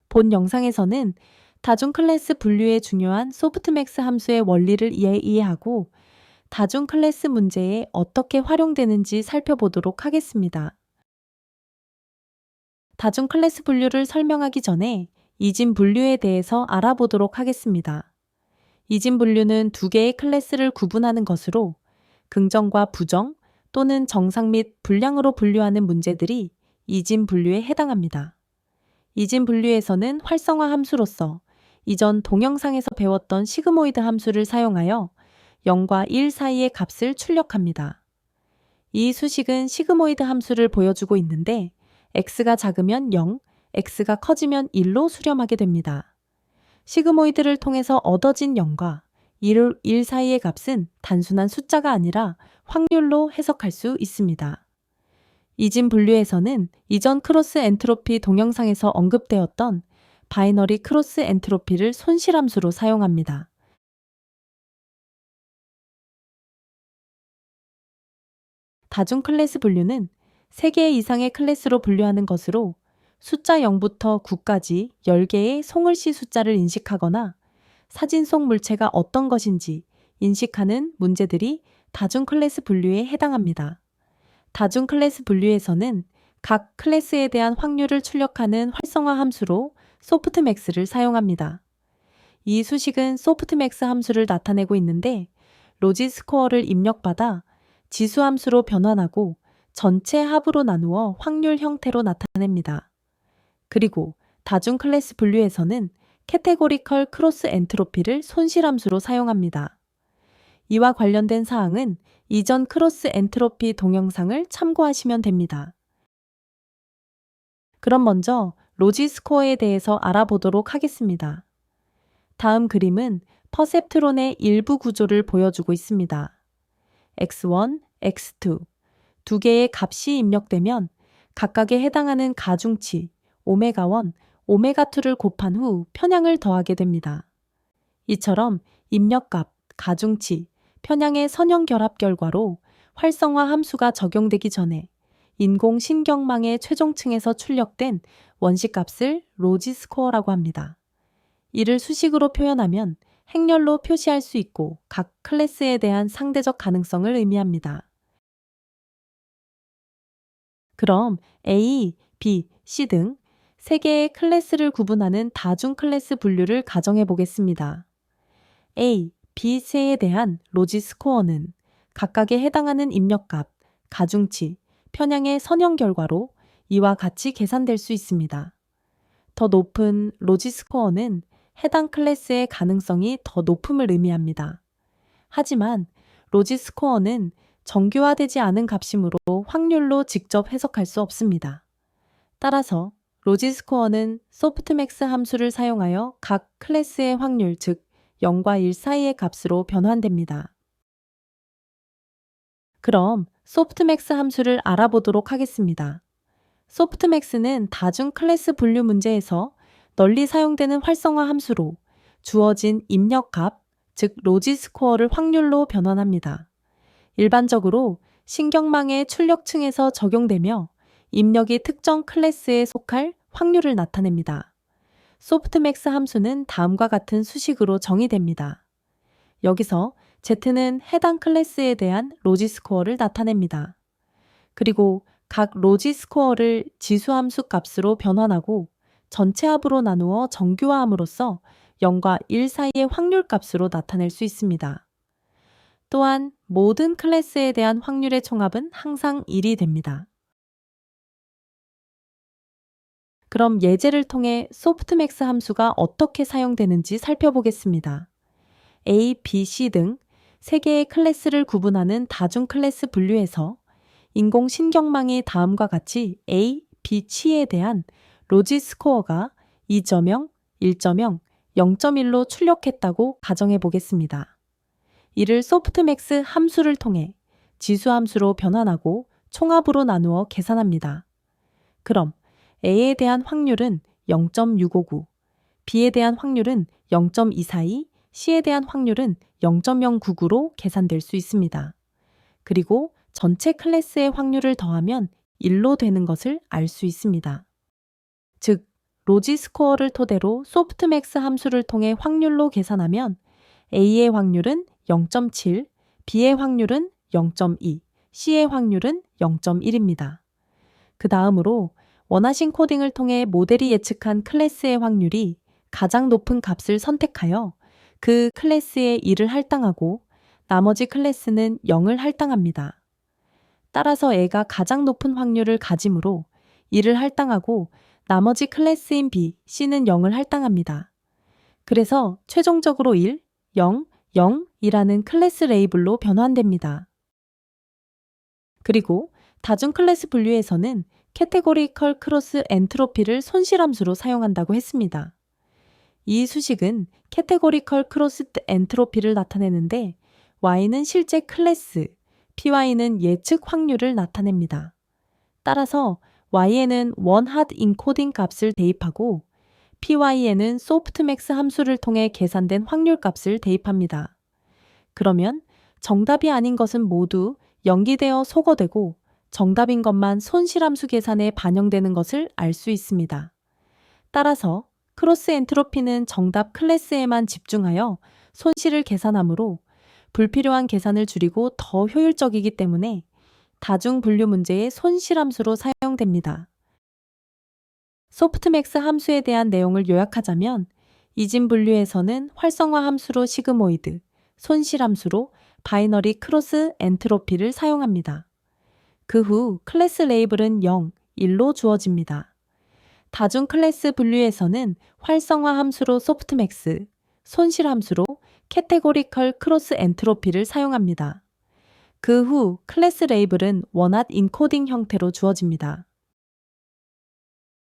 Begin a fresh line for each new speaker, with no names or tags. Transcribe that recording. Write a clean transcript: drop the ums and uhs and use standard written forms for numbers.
본 영상에서는 다중 클래스 분류의 중요한 소프트맥스 함수의 원리를 이해하고 다중 클래스 문제에 어떻게 활용되는지 살펴보도록 하겠습니다. 다중 클래스 분류를 설명하기 전에 이진 분류에 대해서 알아보도록 하겠습니다. 이진 분류는 두 개의 클래스를 구분하는 것으로 긍정과 부정 또는 정상 및 불량으로 분류하는 문제들이 이진 분류에 해당합니다. 이진 분류에서는 활성화 함수로서 이전 동영상에서 배웠던 시그모이드 함수를 사용하여 0과 1 사이의 값을 출력합니다. 이 수식은 시그모이드 함수를 보여주고 있는데 x가 작으면 0, x가 커지면 1로 수렴하게 됩니다. 시그모이드를 통해서 얻어진 0과 1 사이의 값은 단순한 숫자가 아니라 확률로 해석할 수 있습니다. 이진 분류에서는 이전 크로스 엔트로피 동영상에서 언급되었던 바이너리 크로스 엔트로피를 손실함수로 사용합니다. 다중 클래스 분류는 3개 이상의 클래스로 분류하는 것으로 숫자 0부터 9까지 10개의 송을시 숫자를 인식하거나 사진 속 물체가 어떤 것인지 인식하는 문제들이 다중 클래스 분류에 해당합니다. 다중 클래스 분류에서는 각 클래스에 대한 확률을 출력하는 활성화 함수로 소프트맥스를 사용합니다. 이 수식은 소프트맥스 함수를 나타내고 있는데 로지 스코어를 입력받아 지수 함수로 변환하고 전체 합으로 나누어 확률 형태로 나타냅니다. 그리고 다중 클래스 분류에서는 캐테고리컬 크로스 엔트로피를 손실함수로 사용합니다. 이와 관련된 사항은 이전 크로스 엔트로피 동영상을 참고하시면 됩니다. 그럼 먼저 로지 스코어에 대해서 알아보도록 하겠습니다. 다음 그림은 퍼셉트론의 일부 구조를 보여주고 있습니다. x1, x2 두 개의 값이 입력되면 각각에 해당하는 가중치 오메가1, 오메가2를 곱한 후 편향을 더하게 됩니다. 이처럼 입력값, 가중치, 편향의 선형 결합 결과로 활성화 함수가 적용되기 전에 인공신경망의 최종층에서 출력된 원시값을 로지 스코어라고 합니다. 이를 수식으로 표현하면 행렬로 표시할 수 있고 각 클래스에 대한 상대적 가능성을 의미합니다. 그럼 A, B, C 등 3개의 클래스를 구분하는 다중 클래스 분류를 가정해 보겠습니다. A, B, C에 대한 로지 스코어는 각각에 해당하는 입력값, 가중치, 편향의 선형 결과로 이와 같이 계산될 수 있습니다. 더 높은 로지 스코어는 해당 클래스의 가능성이 더 높음을 의미합니다. 하지만 로지 스코어는 정규화되지 않은 값이므로 확률로 직접 해석할 수 없습니다. 따라서 로지 스코어는 소프트맥스 함수를 사용하여 각 클래스의 확률, 즉 0과 1 사이의 값으로 변환됩니다. 그럼 소프트맥스 함수를 알아보도록 하겠습니다. 소프트맥스는 다중 클래스 분류 문제에서 널리 사용되는 활성화 함수로 주어진 입력값, 즉 로지 스코어를 확률로 변환합니다. 일반적으로 신경망의 출력층에서 적용되며 입력이 특정 클래스에 속할 확률을 나타냅니다. 소프트맥스 함수는 다음과 같은 수식으로 정의됩니다. 여기서 Z는 해당 클래스에 대한 로지 스코어를 나타냅니다. 그리고 각 로지 스코어를 지수함수 값으로 변환하고 전체 합으로 나누어 정규화함으로써 0과 1 사이의 확률 값으로 나타낼 수 있습니다. 또한 모든 클래스에 대한 확률의 총합은 항상 1이 됩니다. 그럼 예제를 통해 소프트맥스 함수가 어떻게 사용되는지 살펴보겠습니다. A, B, C 등 3개의 클래스를 구분하는 다중 클래스 분류에서 인공신경망이 다음과 같이 A, B, C에 대한 로지 스코어가 2.0, 1.0, 0.1로 출력했다고 가정해 보겠습니다. 이를 소프트맥스 함수를 통해 지수함수로 변환하고 총합으로 나누어 계산합니다. 그럼 A에 대한 확률은 0.659, B에 대한 확률은 0.242, C에 대한 확률은 0.099로 계산될 수 있습니다. 그리고 전체 클래스의 확률을 더하면 1로 되는 것을 알 수 있습니다. 즉, 로지 스코어를 토대로 소프트맥스 함수를 통해 확률로 계산하면 A의 확률은 0.7, B의 확률은 0.2, C의 확률은 0.1입니다. 그 다음으로 원하신 코딩을 통해 모델이 예측한 클래스의 확률이 가장 높은 값을 선택하여 그 클래스에 1을 할당하고 나머지 클래스는 0을 할당합니다. 따라서 A가 가장 높은 확률을 가지므로 1을 할당하고 나머지 클래스인 B, C는 0을 할당합니다. 그래서 최종적으로 1, 0, 0이라는 클래스 레이블로 변환됩니다. 그리고 다중 클래스 분류에서는 캐테고리컬 크로스 엔트로피를 손실함수로 사용한다고 했습니다. 이 수식은 캐테고리컬 크로스 엔트로피를 나타내는데 Y는 실제 클래스, PY는 예측 확률을 나타냅니다. 따라서 Y에는 원핫 인코딩 값을 대입하고 PY에는 소프트맥스 함수를 통해 계산된 확률 값을 대입합니다. 그러면 정답이 아닌 것은 모두 연기되어 소거되고 정답인 것만 손실함수 계산에 반영되는 것을 알 수 있습니다. 따라서 크로스 엔트로피는 정답 클래스에만 집중하여 손실을 계산하므로 불필요한 계산을 줄이고 더 효율적이기 때문에 다중 분류 문제의 손실함수로 사용됩니다. 소프트맥스 함수에 대한 내용을 요약하자면 이진 분류에서는 활성화 함수로 시그모이드, 손실함수로 바이너리 크로스 엔트로피를 사용합니다. 그 후 클래스 레이블은 0, 1로 주어집니다. 다중 클래스 분류에서는 활성화 함수로 소프트맥스, 손실 함수로 캐테고리컬 크로스 엔트로피를 사용합니다. 그 후 클래스 레이블은 원핫 인코딩 형태로 주어집니다.